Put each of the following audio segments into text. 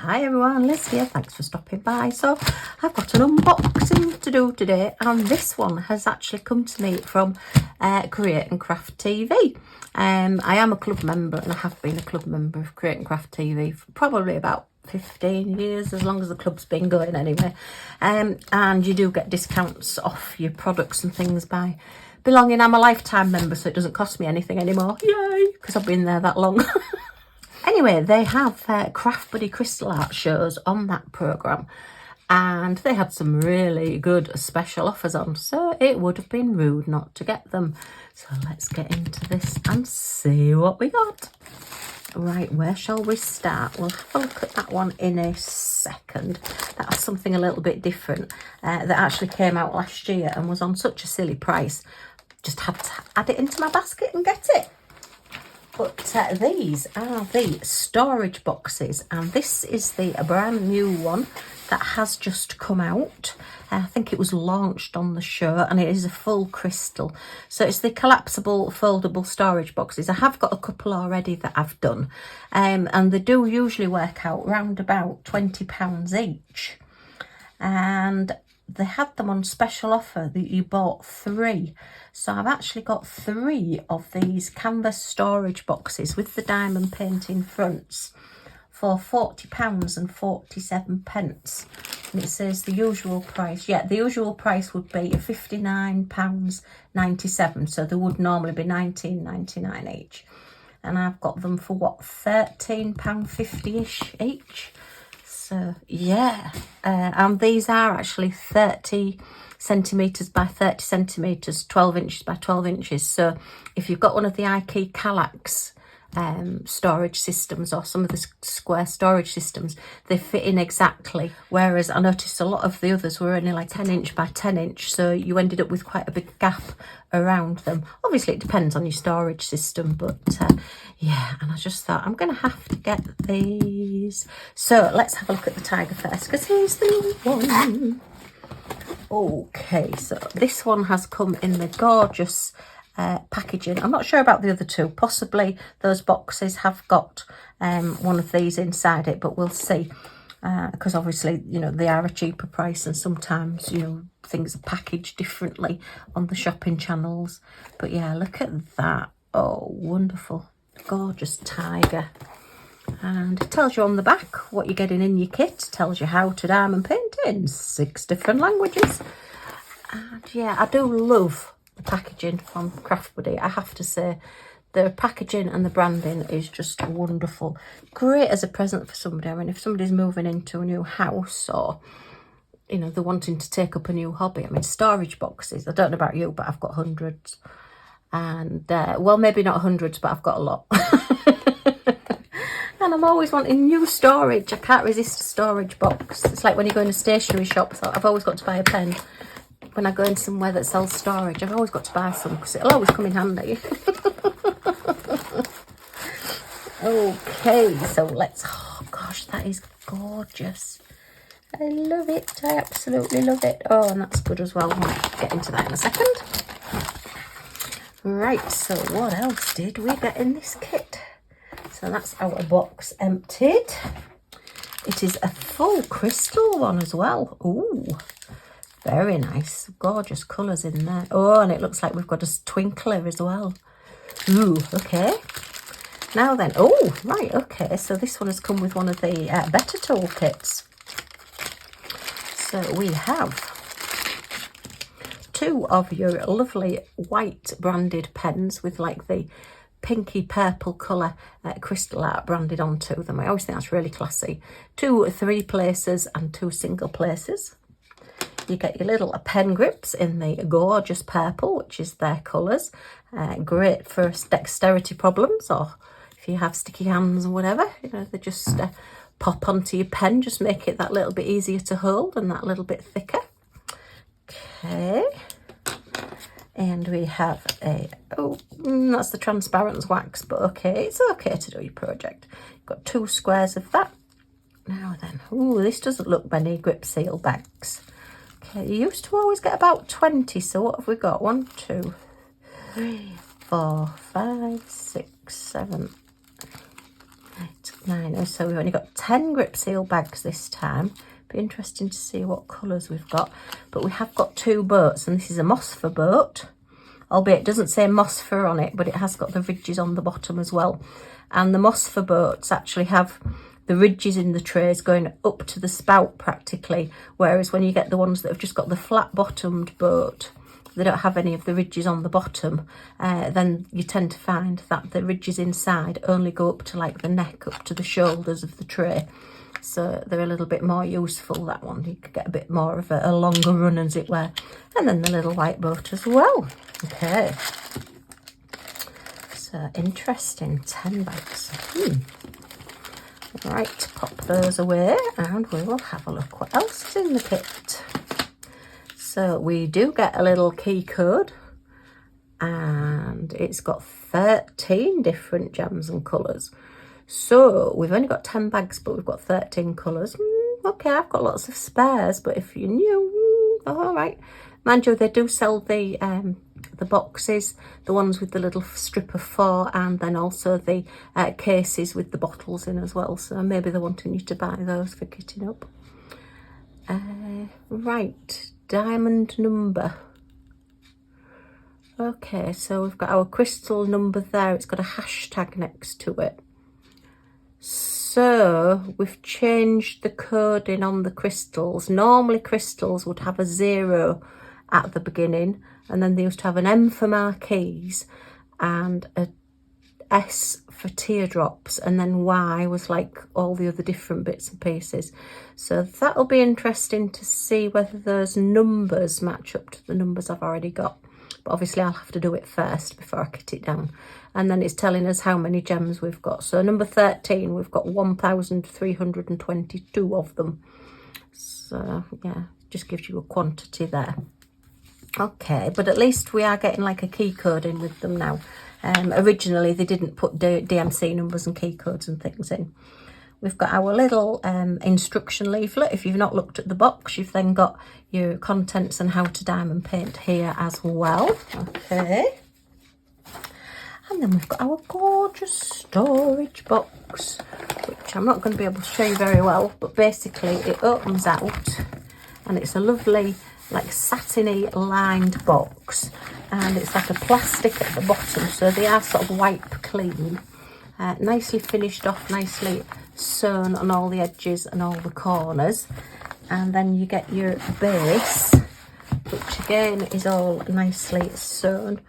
Hi everyone, Liz here, thanks for stopping by. So I've got an unboxing to do today, and this one has actually come to me from Create and Craft TV. I am a club member, and I have been a club member of Create and Craft TV for probably about 15 years, as long as the club's been going anyway. And you do get discounts off your products and things by belonging. I'm a lifetime member, so it doesn't cost me anything anymore. Yay, because I've been there that long. Anyway, they have Craft Buddy crystal art shows on that programme, and they had some really good special offers on, so it would have been rude not to get them. So let's get into this and see what we got. Right, where shall we start? We'll have a look at that one in a second. That's something a little bit different that actually came out last year and was on such a silly price. Just had to add it into my basket and get it. But these are the storage boxes, and this is the brand new one that has just come out. I think it was launched on the show, and it is a full crystal. So it's the collapsible foldable storage boxes. I have got a couple already that I've done, and they do usually work out round about £20 each. And they had them on special offer that you bought 3. So I've actually got 3 of these canvas storage boxes with the diamond painting fronts for £40 and 47 pence. And it says the usual price. Yeah, the usual price would be £59.97. So they would normally be £19.99 each. And I've got them for what, £13.50-ish each. So yeah, and these are actually 30 centimetres by 30 centimetres, 12 inches by 12 inches. So if you've got one of the IKEA Kallax storage systems, or some of the square storage systems, they fit in exactly. Whereas I noticed a lot of the others were only like 10 inch by 10 inch. So you ended up with quite a big gap around them. Obviously it depends on your storage system, but yeah, and I just thought I'm going to have to get these. So let's have a look at the tiger first, because here's the new one. Okay, so this one has come in the gorgeous packaging. I'm not sure about the other two. Possibly those boxes have got one of these inside it, but we'll see. Because obviously, you know, they are a cheaper price, and sometimes, you know, things are packaged differently on the shopping channels. But yeah, look at that. Oh, wonderful. Gorgeous tiger. And it tells you on the back what you're getting in your kit. Tells you how to diamond paint in 6 different languages. And yeah, I do love the packaging from Craft Buddy. I have to say, the packaging and the branding is just wonderful. Great as a present for somebody. I mean, if somebody's moving into a new house, or, you know, they're wanting to take up a new hobby. I mean, storage boxes, I don't know about you, but I've got hundreds. And, well, maybe not hundreds, but I've got a lot. And I'm always wanting new storage. I can't resist a storage box. It's like when you go in a stationery shop, so I've always got to buy a pen. When I go in somewhere that sells storage, I've always got to buy some, because it'll always come in handy. Okay, so let's, oh gosh, that is gorgeous. I love it. I absolutely love it. Oh, and that's good as well. We'll get into that in a second. Right, so what else did we get in this kit? So that's our box emptied. It is a full crystal one as well. Ooh, very nice. Gorgeous colours in there. Oh, and it looks like we've got a twinkler as well. Ooh, okay. Now then, oh, right, okay. So this one has come with one of the Better Tool kits. So we have 2 of your lovely white branded pens with like the pinky purple colour crystal art branded onto them. I always think that's really classy. 2 3 places and 2 single places. You get your little pen grips in the gorgeous purple, which is their colours. Great for dexterity problems, or if you have sticky hands or whatever. You know, they just pop onto your pen, just make it that little bit easier to hold and that little bit thicker. Okay. And we have a, oh, that's the transparent wax, but okay, it's okay to do your project. You've got 2 squares of that. Now then, oh, this doesn't look many grip seal bags. Okay, you used to always get about 20, so what have we got? 1, 2, 3, 4, 5, 6, 7, 8. 9. So we've only got 10 grip seal bags this time. Be interesting to see what colours we've got. But we have got 2 boats, and this is a Mosfer boat. Albeit it doesn't say Mosfer on it, but it has got the ridges on the bottom as well. And the Mosfer boats actually have the ridges in the trays going up to the spout practically, whereas when you get the ones that have just got the flat bottomed boat, they don't have any of the ridges on the bottom, then you tend to find that the ridges inside only go up to like the neck, up to the shoulders of the tray. So they're a little bit more useful, that one. You could get a bit more of a longer run, as it were. And then the little white boat as well. Okay. So interesting, 10 bags. Right, pop those away and we will have a look what else is in the kit. So we do get a little key code, and it's got 13 different jams and colours. So we've only got 10 bags, but we've got 13 colours. Okay, I've got lots of spares, but if you knew, all right. Mind you, they do sell the boxes, the ones with the little strip of 4, and then also the cases with the bottles in as well. So maybe they're wanting you to buy those for kitting up. Right, diamond number. Okay, so we've got our crystal number there. It's got a hashtag next to it. So we've changed the coding on the crystals. Normally crystals would have a 0 at the beginning, and then they used to have an M for marquees and a S for teardrops, and then Y was like all the other different bits and pieces. So that'll be interesting to see whether those numbers match up to the numbers I've already got. But obviously I'll have to do it first before I kit it down. And then it's telling us how many gems we've got. So number 13, we've got 1,322 of them. So yeah, just gives you a quantity there. Okay, but at least we are getting like a key code in with them now. Originally they didn't put DMC numbers and key codes and things in. We've got our little instruction leaflet. If you've not looked at the box, you've then got your contents and how to diamond paint here as well. Okay. And then we've got our gorgeous storage box, which I'm not going to be able to show you very well, but basically it opens out and it's a lovely like satiny lined box, and it's like a plastic at the bottom, so they are sort of wipe clean, nicely finished off, nicely sewn on all the edges and all the corners. And then you get your base, which again is all nicely sewn.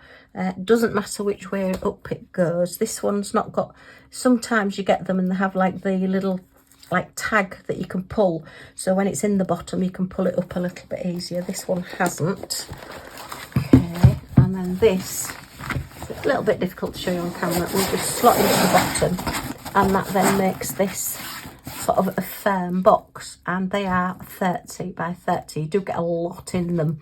Doesn't matter which way up it goes. This one's not got, sometimes you get them and they have like the little like tag that you can pull, so when it's in the bottom you can pull it up a little bit easier. This one hasn't. Okay, and then this, it's a little bit difficult to show you on camera. We'll just slot into the bottom, and that then makes this sort of a firm box, and they are 30 by 30. You do get a lot in them.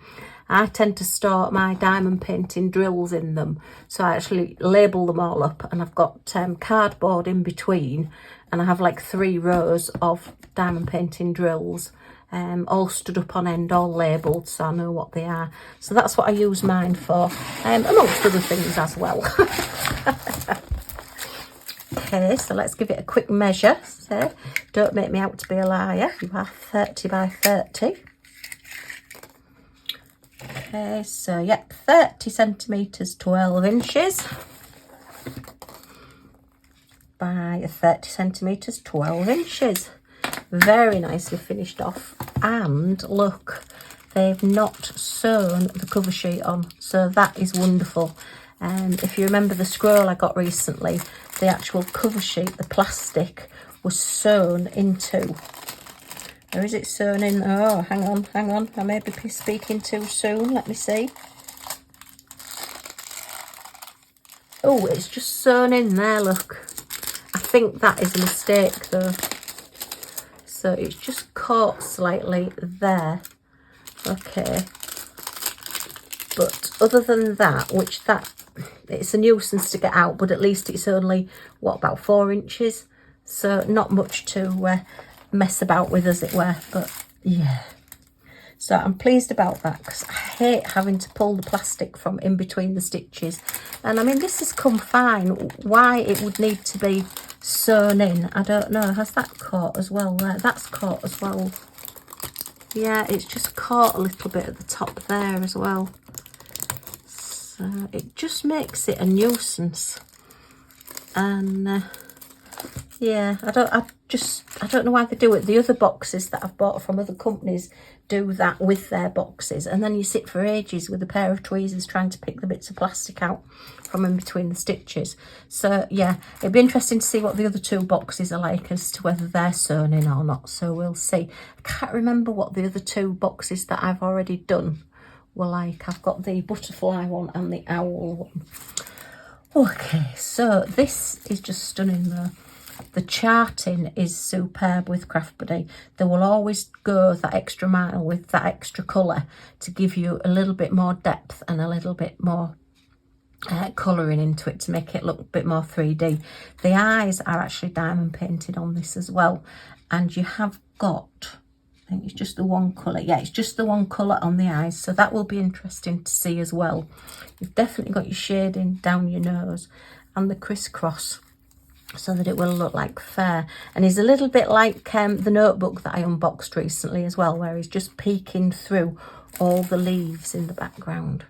I tend to store my diamond painting drills in them, so I actually label them all up, and I've got cardboard in between, and I have like 3 rows of diamond painting drills, all stood up on end, all labelled, so I know what they are. So that's what I use mine for, amongst other things as well. Okay, so let's give it a quick measure. So don't make me out to be a liar. You are 30 by 30. Okay, so yep, 30 centimetres, 12 inches by 30 centimetres, 12 inches. Very nicely finished off, and look, they've not sewn the cover sheet on, so that is wonderful. If you remember the scroll I got recently, the actual cover sheet, the plastic, was sewn into. Or is it sewn in? Oh, hang on. I may be speaking too soon. Let me see. Oh, it's just sewn in there, look. I think that is a mistake though. So it's just caught slightly there. Okay. But other than that, it's a nuisance to get out, but at least it's only, what, about 4 inches? So not much to mess about with, as it were, but yeah. So I'm pleased about that, because I hate having to pull the plastic from in between the stitches. And I mean, this has come fine. Why it would need to be sewn in. I don't know, has that caught as well there? That's caught as well. Yeah, it's just caught a little bit at the top there as well. So it just makes it a nuisance. And yeah, I don't know why they do it. The other boxes that I've bought from other companies do that with their boxes, and then you sit for ages with a pair of tweezers trying to pick the bits of plastic out from in between the stitches. So yeah, it'd be interesting to see what the other two boxes are like as to whether they're sewn in or not. So we'll see. I can't remember what the other two boxes that I've already done were like. I've got the butterfly one and the owl one. Okay, so this is just stunning though. The charting is superb with craftbuddy. They will always go that extra mile with that extra colour to give you a little bit more depth and a little bit more colouring into it to make it look a bit more 3D. The eyes are actually diamond painted on this as well, and you have got, I think it's just the one colour. Yeah, it's just the one colour on the eyes, so that will be interesting to see as well. You've definitely got your shading down your nose and the crisscross, so that it will look like fur. And he's a little bit like the notebook that I unboxed recently as well, where he's just peeking through all the leaves in the background.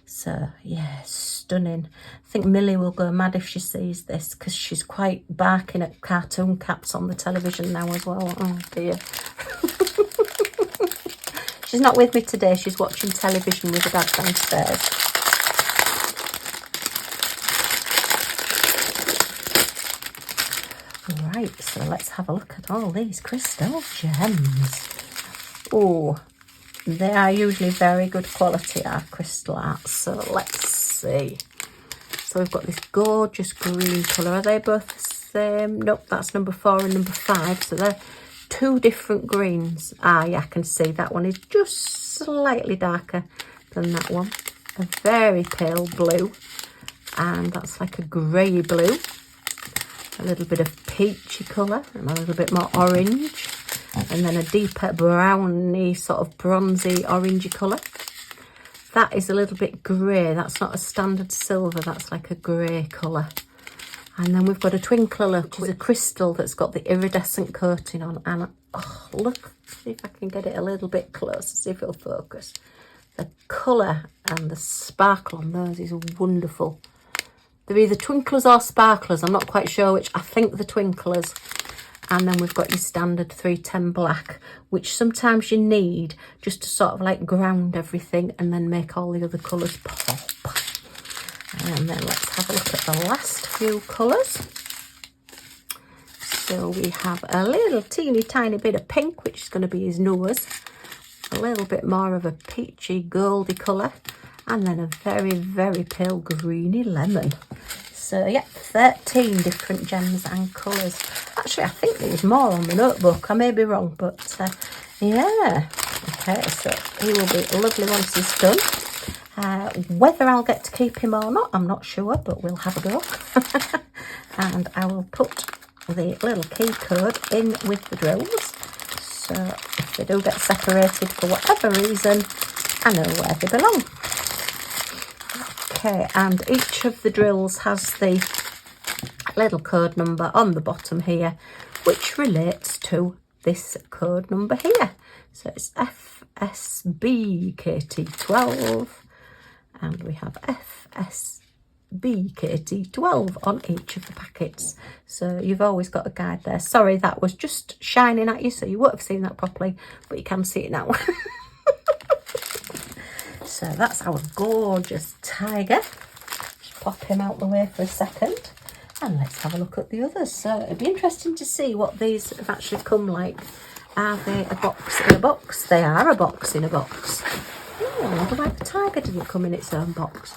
So yeah, stunning. I think Millie will go mad if she sees this, because she's quite barking at cartoon caps on the television now as well. Oh dear. She's not with me today, she's watching television with her dad downstairs. Right, so let's have a look at all these crystal gems. Oh, they are usually very good quality, our crystal arts. So let's see. So we've got this gorgeous green colour. Are they both the same? Nope, that's number 4 and number 5. So they're two different greens. Ah, yeah, I can see that one is just slightly darker than that one. A very pale blue, and that's like a grey blue. A little bit of peachy colour and a little bit more orange, and then a deeper browny sort of bronzy orangey colour. That is a little bit grey. That's not a standard silver, that's like a grey colour. And then we've got a twinkler look, which is a crystal that's got the iridescent coating on. And oh, look, see if I can get it a little bit closer, see if it'll focus. The colour and the sparkle on those is wonderful. They're either twinklers or sparklers, I'm not quite sure which. I think the twinklers. And then we've got your standard 310 black, which sometimes you need just to sort of like ground everything and then make all the other colours pop. And then let's have a look at the last few colours. So we have a little teeny tiny bit of pink, which is going to be his nose. A little bit more of a peachy goldy colour. And then a very, very pale greeny lemon. So yeah, 13 different gems and colours. Actually, I think there was more on the notebook. I may be wrong, but yeah. Okay, so he will be lovely once he's done. Whether I'll get to keep him or not, I'm not sure, but we'll have a go. And I will put the little key code in with the drills. So if they do get separated for whatever reason, I know where they belong. Okay, and each of the drills has the little code number on the bottom here, which relates to this code number here. So it's FSBKT12, and we have FSBKT12 on each of the packets. So you've always got a guide there. Sorry, that was just shining at you, so you won't have seen that properly, but you can see it now. So that's our gorgeous tiger. Just pop him out the way for a second. And let's have a look at the others. So it'd be interesting to see what these have actually come like. Are they a box in a box? They are a box in a box. Oh, I wonder why the tiger didn't come in its own box.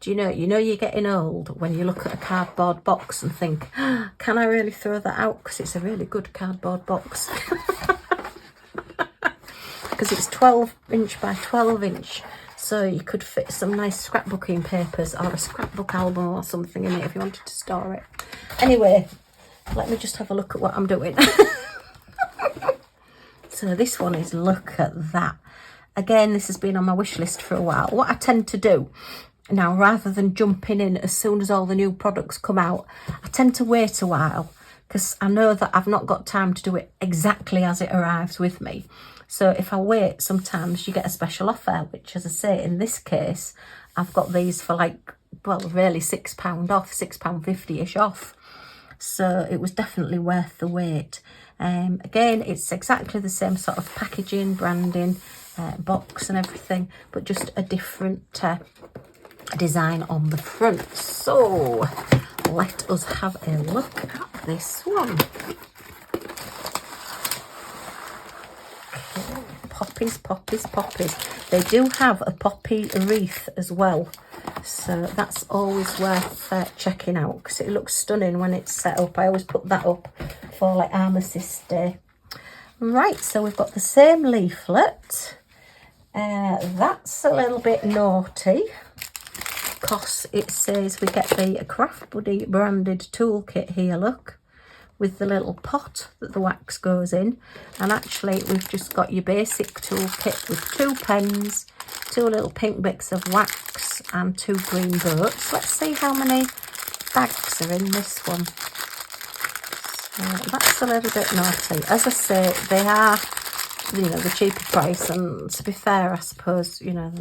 Do you know you're getting old when you look at a cardboard box and think, can I really throw that out? Because it's a really good cardboard box. Because it's 12" by 12". So you could fit some nice scrapbooking papers or a scrapbook album or something in it if you wanted to store it. Anyway, let me just have a look at what I'm doing. So this one is, look at that. Again, this has been on my wish list for a while. What I tend to do Now, rather than jumping in as soon as all the new products come out, I tend to wait a while because I know that I've not got time to do it exactly as it arrives with me. So if I wait, sometimes you get a special offer, which, as I say, in this case, I've got these for like, well, really £6 off, £6.50-ish off. So it was definitely worth the wait. Again, it's exactly the same sort of packaging, branding, box and everything, but just a different design on the front. So let us have a look at this one. Okay. Poppies, Poppies, Poppies. They do have a poppy wreath as well, so that's always worth checking out because it looks stunning when it's set up. I always put that up for like Armistice Day. Right, so we've got the same leaflet. That's a little bit naughty because it says we get the craftbuddy branded toolkit here, look, with the little pot that the wax goes in. And actually we've just got your basic toolkit with 2 pens, 2 little pink bits of wax and 2 green boats. Let's see how many bags are in this one. So that's a little bit naughty. As I say, they are, you know, the cheaper price, and to be fair, I suppose, you know,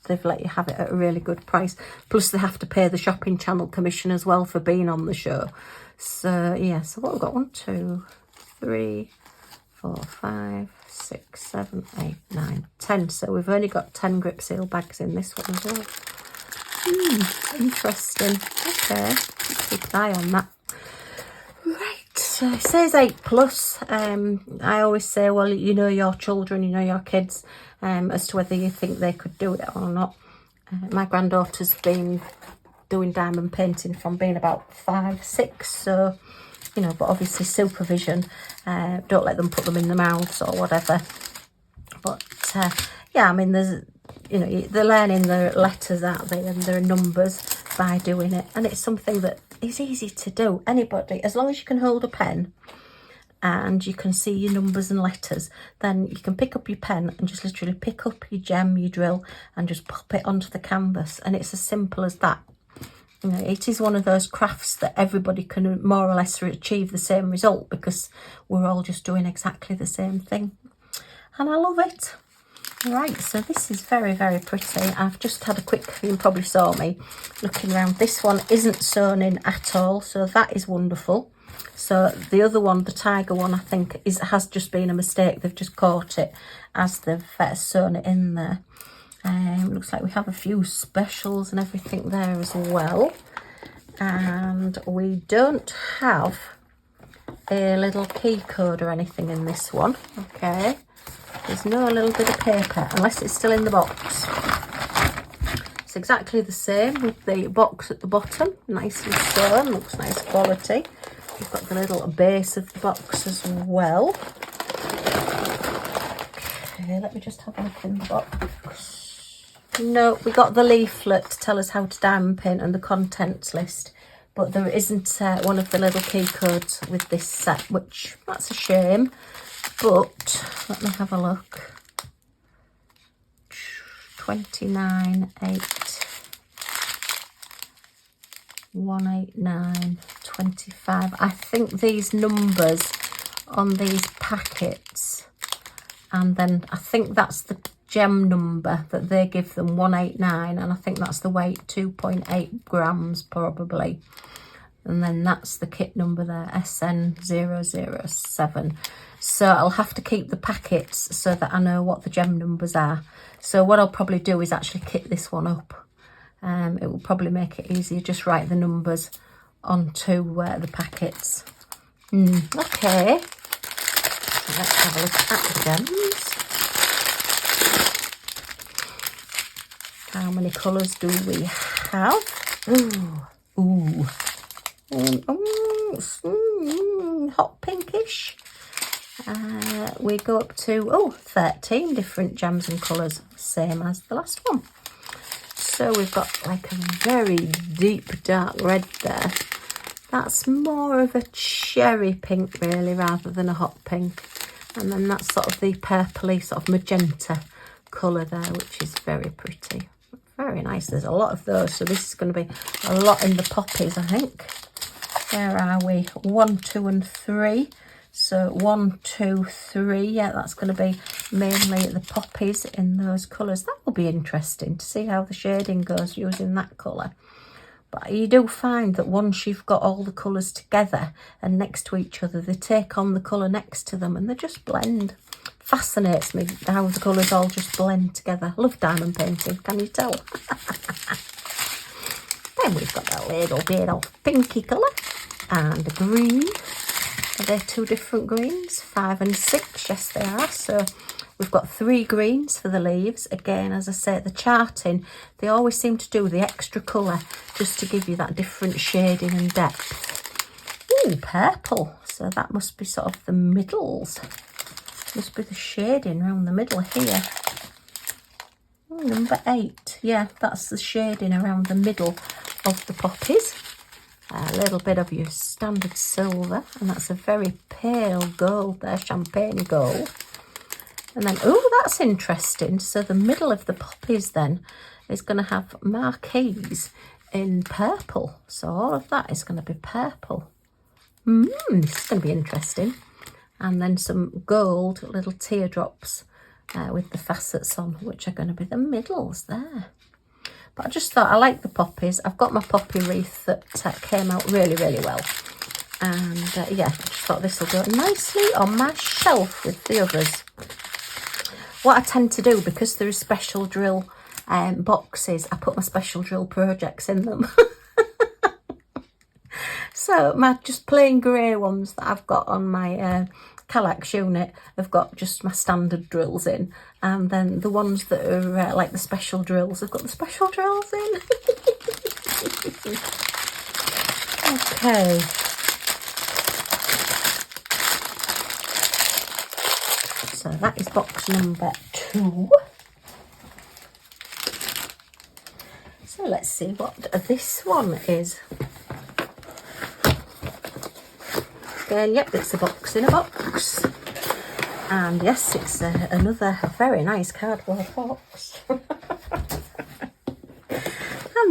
they've let you have it at a really good price. Plus they have to pay the shopping channel commission as well for being on the show. So yeah, so what we've got, 1, 2, 3, 4, 5, 6, 7, 8, 9, 10. So we've only got 10 grip seal bags in this one as well. Interesting. Okay, keep an eye on that. Right, so it says 8+. I always say, well, you know your children, you know your kids, as to whether you think they could do it or not. My granddaughter's been doing diamond painting from being about 5, 6, so, you know, but obviously supervision, don't let them put them in the mouths or whatever. But yeah, I mean, there's, you know, they're learning their letters, aren't they, and their numbers by doing it, and it's something that is easy to do. Anybody, as long as you can hold a pen and you can see your numbers and letters, then you can pick up your pen and just literally pick up your gem, your drill, and just pop it onto the canvas, and it's as simple as that. You know, it is one of those crafts that everybody can more or less achieve the same result because we're all just doing exactly the same thing, and I love it. Right, so this is very, very pretty. I've just had a quick, you probably saw me looking around. This one isn't sewn in at all, so that is wonderful. So the other one, the tiger one, I think has just been a mistake. They've just caught it as they've sewn it in there. Looks like we have a few specials and everything there as well. And we don't have a little key code or anything in this one. Okay. There's no little bit of paper, unless it's still in the box. It's exactly the same with the box at the bottom. Nicely sewn, looks nice quality. We've got the little base of the box as well. Okay, let me just have a look in the box. No, we got the leaflet to tell us how to diamond paint and the contents list. But there isn't one of the little key codes with this set, which, that's a shame. But let me have a look. 29, 8, 189, 25. I think these numbers on these packets, and then I think that's the gem number that they give them, 189, and I think that's the weight, 2.8 grams probably. And then that's the kit number there, SN007. So I'll have to keep the packets so that I know what the gem numbers are. So what I'll probably do is actually kit this one up. It will probably make it easier, just write the numbers onto the packets. Okay, so let's have a look at the gems. How many colours do we have? Ooh. Hot pinkish. We go up to 13 different gems and colours, same as the last one. So we've got like a very deep dark red there. That's more of a cherry pink really, rather than a hot pink. And then that's sort of the purpley sort of magenta colour there, which is very pretty. Very nice. There's a lot of those, so this is going to be a lot in the poppies, I think. Where are we? 1, 2 and 3. So 1, 2, 3. Yeah, that's going to be mainly the poppies in those colours. That will be interesting to see how the shading goes using that colour. But you do find that once you've got all the colours together and next to each other, they take on the colour next to them and they just blend. Fascinates me how the colours all just blend together. I love diamond painting, can you tell? Then we've got a little bit of pinky colour and a green. Are they 2 different greens? 5 and 6, yes they are. So we've got 3 greens for the leaves. Again, as I say, the charting, they always seem to do the extra colour just to give you that different shading and depth. Ooh, purple. So that must be sort of the middles. Must be the shading around the middle here. Ooh, number 8. Yeah, that's the shading around the middle of the poppies. A little bit of your standard silver, and that's a very pale gold there, champagne gold. And then, oh, that's interesting. So the middle of the poppies then is going to have marquees in purple. So all of that is going to be purple. This is going to be interesting. And then some gold little teardrops with the facets on, which are going to be the middles there. But I just thought I like the poppies. I've got my poppy wreath that came out really, really well. And yeah, I just thought this will go nicely on my shelf with the others. What I tend to do, because there are special drill boxes, I put my special drill projects in them. So my just plain grey ones that I've got on my Kallax unit have got just my standard drills in, and then the ones that are like the special drills, I've got the special drills in. Okay. So that is box number 2. So let's see what this one is. Again, yep, it's a box in a box. And yes, it's another very nice cardboard box. And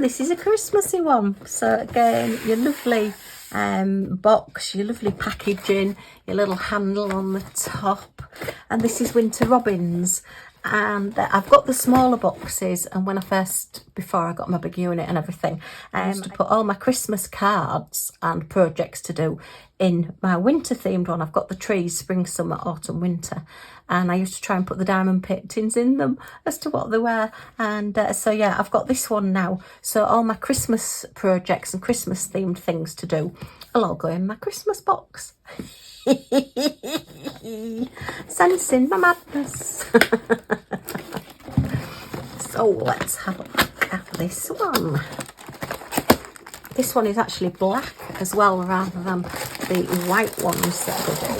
this is a Christmassy one. So again, your lovely box, your lovely packaging, your little handle on the top. And this is Winter Robins. And I've got the smaller boxes, and when before I got my big unit and everything, I used to put all my Christmas cards and projects to do in my winter themed one. I've got the trees, spring, summer, autumn, winter, and I used to try and put the diamond paintings in them as to what they were. And so yeah, I've got this one now, so all my Christmas projects and Christmas themed things to do will all go in my Christmas box. Sensing my madness. So let's have a look at this one. This one is actually black as well, rather than the white ones that we do.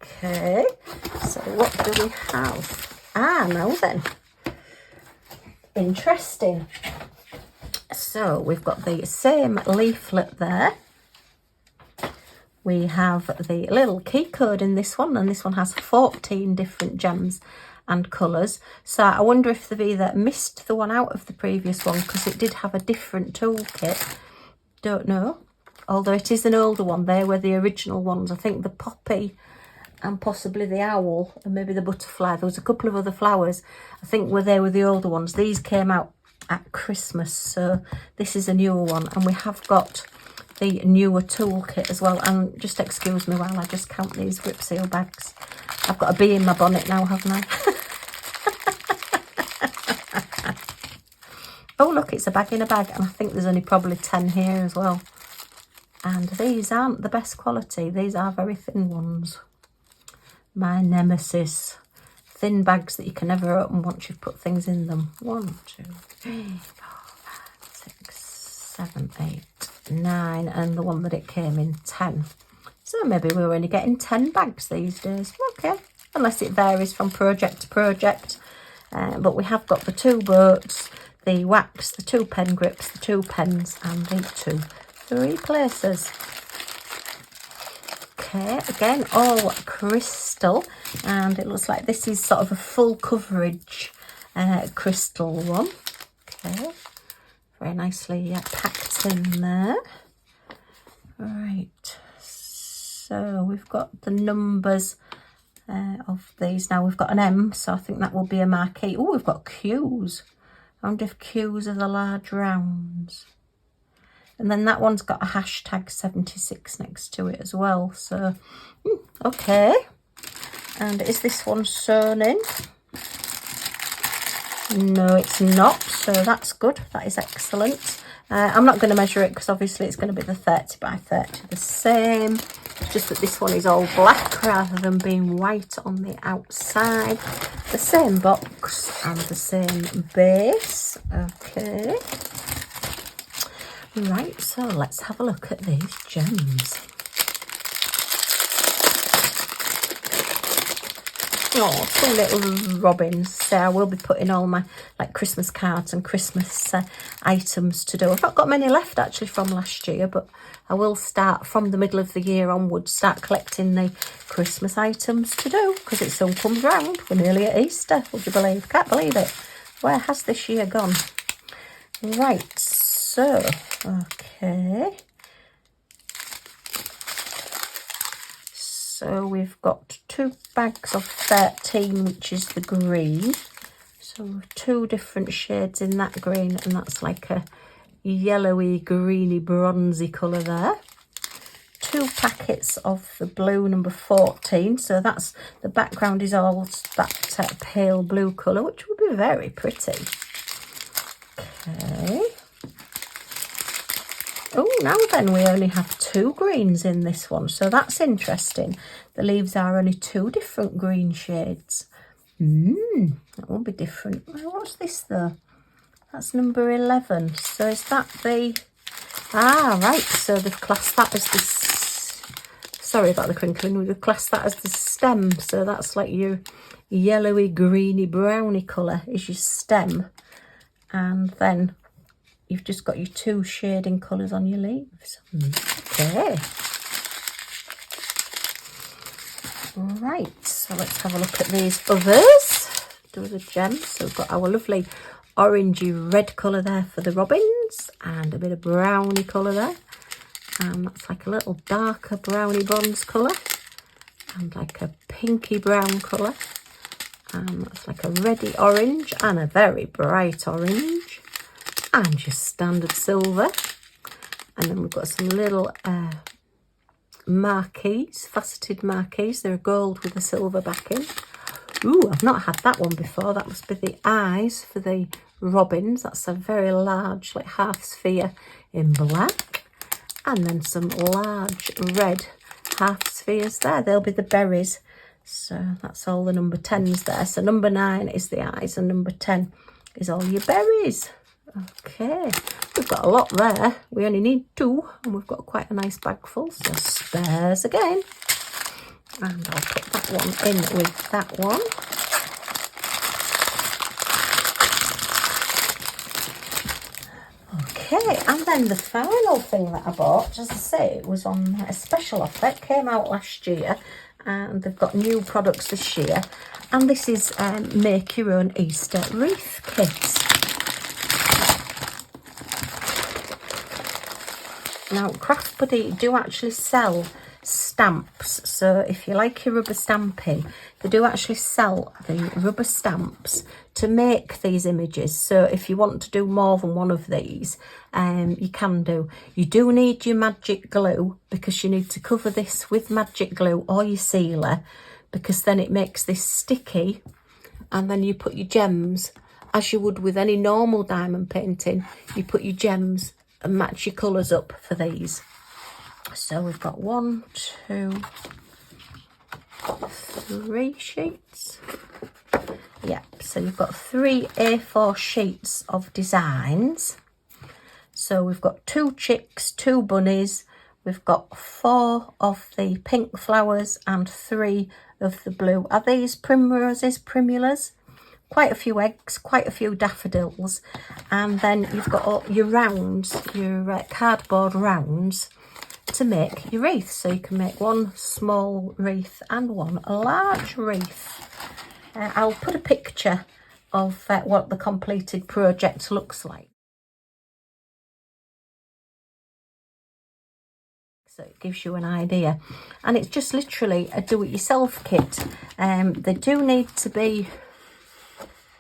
Okay, so what do we have? Now then, interesting. So we've got the same leaflet there. We have the little key code in this one, and this one has 14 different gems and colours. So I wonder if they've either missed the one out of the previous one because it did have a different toolkit. Don't know. Although it is an older one. They were the original ones. I think the poppy and possibly the owl and maybe the butterfly. There was a couple of other flowers. I think they were the older ones. These came out at Christmas. So this is a newer one. And we have got the newer toolkit as well. And just excuse me while I just count these grip seal bags. I've got a bee in my bonnet now, haven't I? Oh look, it's a bag in a bag, and I think there's only probably 10 here as well. And these aren't the best quality. These are very thin ones. My nemesis. Thin bags that you can never open once you've put things in them. 1, 2, 3, 4, 5, 6, 7, 8, 9, and the one that it came in, 10. So maybe we're only getting 10 bags these days. Okay, unless it varies from project to project. But we have got the 2 boats, the wax, the 2 pen grips, the 2 pens, and the 2 3 placers. Okay, again, all crystal, and it looks like this is sort of a full coverage crystal one. Okay, very nicely packed in there. Right, so we've got the numbers of these. Now we've got an M, so I think that will be a marquee. Oh, we've got Q's. I wonder if Q's are the large rounds. And then that one's got a hashtag 76 next to it as well. So, okay. And is this one sewn in? No, it's not. So that's good. That is excellent. I'm not going to measure it because obviously it's going to be the 30 by 30 the same. It's just that this one is all black rather than being white on the outside. The same box and the same base. Okay. Right, so let's have a look at these gems. Oh, two little robins. So I will be putting all my Christmas cards and Christmas items to do. I've not got many left actually from last year, but I will start from the middle of the year onwards, start collecting the Christmas items to do, because it soon comes round. We're nearly at Easter, would you believe? Can't believe it. Where has this year gone? Right, so, okay. So we've got 2 bags of 13, which is the green. So 2 different shades in that green, and that's like a yellowy, greeny, bronzy colour there. 2 packets of the blue number 14. So that's, the background is all that pale blue colour, which would be very pretty. Okay. Oh, now then, we only have 2 greens in this one, so that's interesting. The leaves are only 2 different green shades. That will be different. What's this though? That's number 11. So is that the... Ah, right, so they've classed that as the... Sorry about the crinkling. We've classed that as the stem, so that's like your yellowy, greeny, browny colour is your stem. And then you've just got your 2 shading colours on your leaves. Okay. Right, so let's have a look at these others. Do the gems. So we've got our lovely orangey red colour there for the robins, and a bit of browny colour there. And that's like a little darker browny bronze colour, and like a pinky brown colour. And that's like a reddy orange and a very bright orange. And just standard silver. And then we've got some little marquees, faceted marquees. They're gold with a silver backing. Ooh, I've not had that one before. That must be the eyes for the robins. That's a very large, like half sphere in black. And then some large red half spheres there. They'll be the berries. So that's all the number 10s there. So number 9 is the eyes and number 10 is all your berries. Okay, we've got a lot there. We only need 2 and we've got quite a nice bag full. So spares again. And I'll put that one in with that one. Okay, and then the final thing that I bought, as I say, it was on a special offer. It came out last year and they've got new products this year. And this is Make Your Own Easter Wreath Kit. Now, craftbuddy do actually sell stamps, so if you like your rubber stamping, they do actually sell the rubber stamps to make these images. So if you want to do more than one of these, you can do. You do need your magic glue, because you need to cover this with magic glue or your sealer, because then it makes this sticky, and then you put your gems, as you would with any normal diamond painting, you put your gems and match your colours up for these. So we've got 1, 2, 3 sheets. Yep, so you've got 3 A4 sheets of designs. So we've got 2 chicks, 2 bunnies. We've got 4 of the pink flowers and 3 of the blue. Are these primroses, primulas? Quite a few eggs, quite a few daffodils. And then you've got all your rounds, your cardboard rounds to make your wreath. So you can make 1 small wreath and 1 large wreath. I'll put a picture of what the completed project looks like. So it gives you an idea, and it's just literally a do-it-yourself kit. They do need to be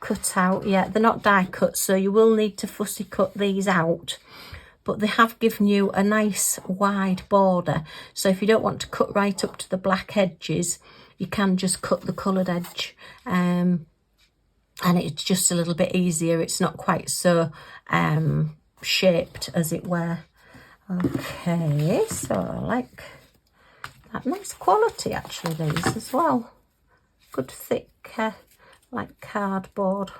cut out. Yeah, they're not die cut, so you will need to fussy cut these out, but they have given you a nice wide border, so if you don't want to cut right up to the black edges, you can just cut the coloured edge, and it's just a little bit easier. It's not quite so shaped, as it were. Okay, so I like that. Nice quality actually, these as well. Good thick like cardboard.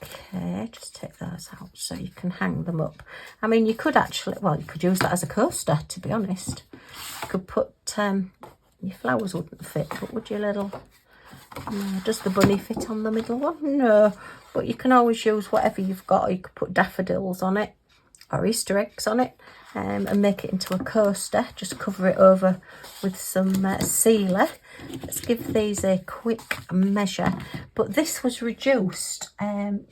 Okay, just take those out so you can hang them up. I mean, you could actually, well, you could use that as a coaster, to be honest. You could put your flowers wouldn't fit, but would your little, does the bunny fit on the middle one? No, but you can always use whatever you've got. You could put daffodils on it or Easter eggs on it, and make it into a coaster. Just cover it over with some sealer. Let's give these a quick measure, but this was reduced from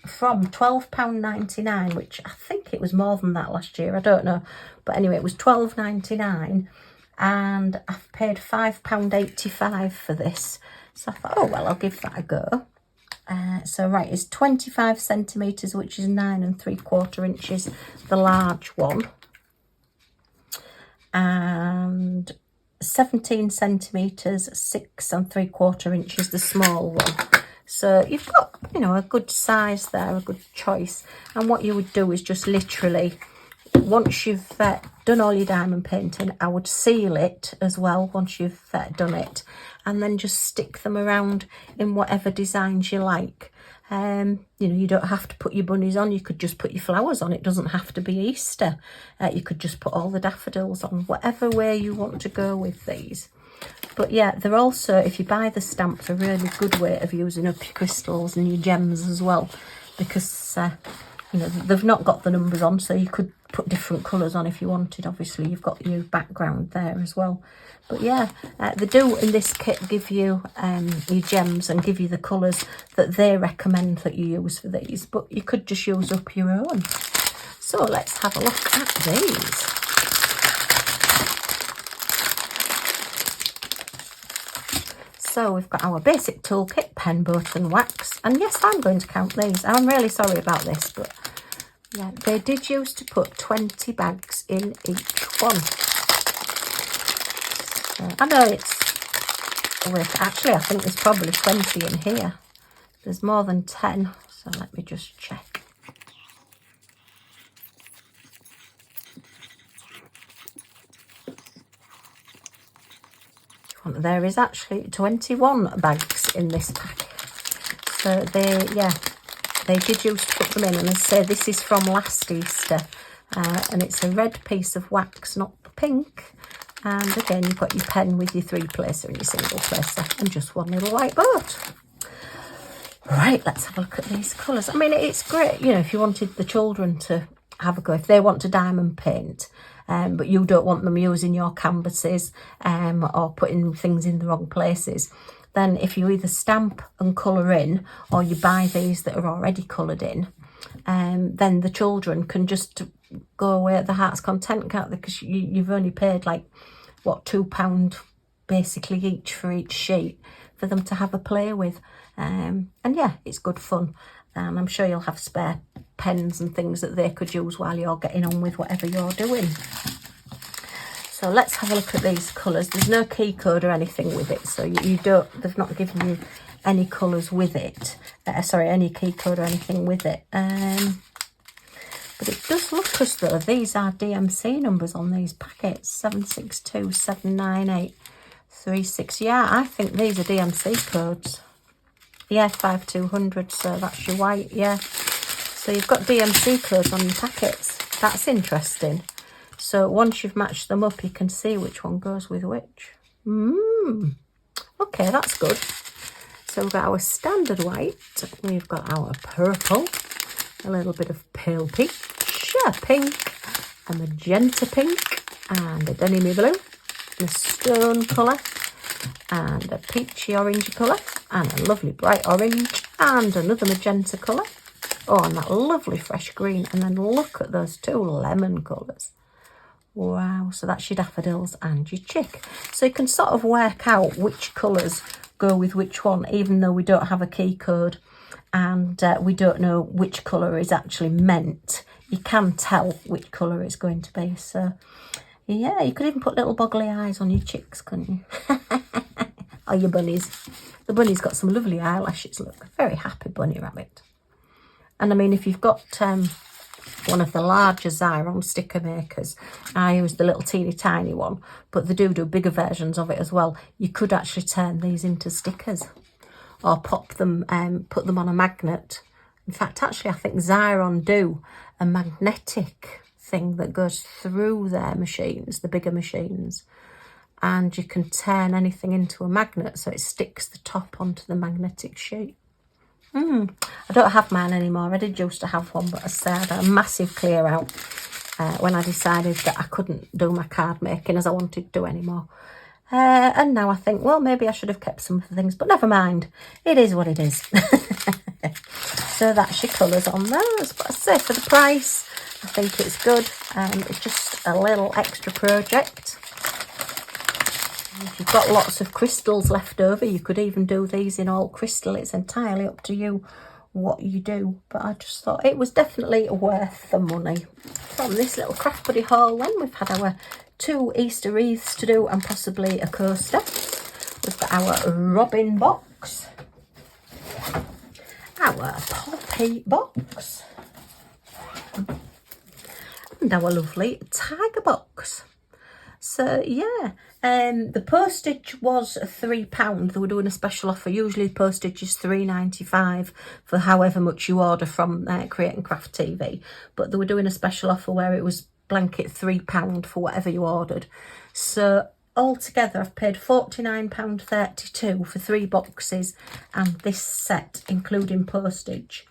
£12.99, which I think it was more than that last year, I don't know, but anyway, it was £12.99, and I've paid £5.85 for this. So I thought, oh well, I'll give that a go. So right, it's 25 centimetres, which is 9 3/4 inches, the large one, and 17 centimetres, 6 3/4 inches, the small one. So you've got, a good size there, a good choice. And what you would do is just literally, once you've done all your diamond painting, I would seal it as well once you've done it, and then just stick them around in whatever designs you like. You don't have to put your bunnies on. You could just put your flowers on. It doesn't have to be Easter. You could just put all the daffodils on, whatever way you want to go with these. But yeah, they're also, if you buy the stamps, a really good way of using up your crystals and your gems as well, because they've not got the numbers on, so you could put different colours on if you wanted. Obviously, you've got your background there as well. But yeah, they do in this kit give you your gems and give you the colours that they recommend that you use for these, but you could just use up your own. So let's have a look at these. So we've got our basic toolkit, pen, boat and wax. And yes, I'm going to count these. I'm really sorry about this, but yeah, they did used to put 20 bags in each one. So I know actually I think there's probably 20 in here. There's more than 10, so let me just check. There is actually 21 bags in this pack. So they did used to put them in, and as I say, this is from last Easter, and it's a red piece of wax, not the pink. And again, you've got your pen with your 3-placer and your single placer, and just one little white boat. Right, let's have a look at these colours. I mean, it's great, if you wanted the children to have a go, if they want to diamond paint, but you don't want them using your canvases or putting things in the wrong places, then if you either stamp and colour in, or you buy these that are already coloured in, then the children can just go away at the heart's content, can't they? Because you've only paid like, what, £2 basically each for each sheet for them to have a play with. And yeah, it's good fun. And I'm sure you'll have spare pens and things that they could use while you're getting on with whatever you're doing. So let's have a look at these colours. There's no key code or anything with it, so they've not given you any colours with it. Any key code or anything with it. But it does look as though these are DMC numbers on these packets. 762 798 36. Yeah, I think these are DMC codes. Yeah, 5200, so that's your white, yeah. So you've got DMC codes on your packets. That's interesting. So once you've matched them up, you can see which one goes with which. Okay, that's good. So we've got our standard white, we've got our purple, a little bit of pale peach, a pink, a magenta pink, and a denim blue, and a stone colour, and a peachy orangey colour, and a lovely bright orange, and another magenta colour. Oh, and that lovely fresh green, and then look at those two lemon colours. Wow, so that's your daffodils and your chick. So you can sort of work out which colours go with which one, even though we don't have a key code and we don't know which colour is actually meant. You can tell which colour it's going to be. So yeah, you could even put little boggly eyes on your chicks, couldn't you? Or your bunnies. The bunny's got some lovely eyelashes, look. Very happy bunny rabbit. And I mean, if you've got one of the larger Xyron sticker makers, I use the little teeny tiny one, but they do bigger versions of it as well. You could actually turn these into stickers or pop them, put them on a magnet. In fact, actually, I think Xyron do a magnetic thing that goes through their machines, the bigger machines, and you can turn anything into a magnet so it sticks the top onto the magnetic sheet. I don't have mine anymore. I did used to have one, but I said a massive clear out when I decided that I couldn't do my card making as I wanted to anymore. And now I think, well, maybe I should have kept some of the things, but never mind. It is what it is. So that's your colours on those. But I say for the price, I think it's good. It's just a little extra project. If you've got lots of crystals left over, you could even do these in all crystal. It's entirely up to you what you do. But I just thought it was definitely worth the money. From this little Craft Buddy haul then, we've had our 2 Easter wreaths to do and possibly a coaster. We've got our robin box, our poppy box, and our lovely tiger box. So yeah, the postage was £3. They were doing a special offer. Usually postage is £3.95 for however much you order from Create and Craft TV. But they were doing a special offer where it was blanket £3 for whatever you ordered. So altogether I've paid £49.32 for 3 boxes and this set, including postage.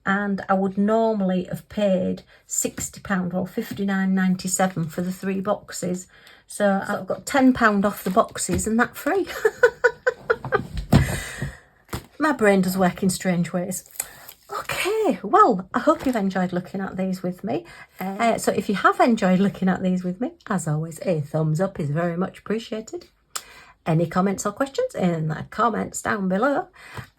And I would normally have paid £60 or £59.97 for the 3 boxes. So I've got £10 off the boxes and that free. My brain does work in strange ways. Okay, well, I hope you've enjoyed looking at these with me. So if you have enjoyed looking at these with me, as always, a thumbs up is very much appreciated. Any comments or questions in the comments down below.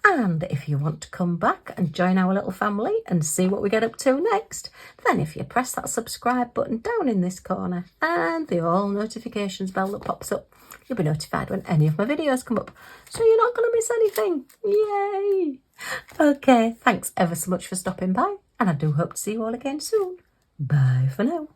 And if you want to come back and join our little family and see what we get up to next, then if you press that subscribe button down in this corner and the all notifications bell that pops up, you'll be notified when any of my videos come up. So you're not going to miss anything. Yay! Okay, thanks ever so much for stopping by. And I do hope to see you all again soon. Bye for now.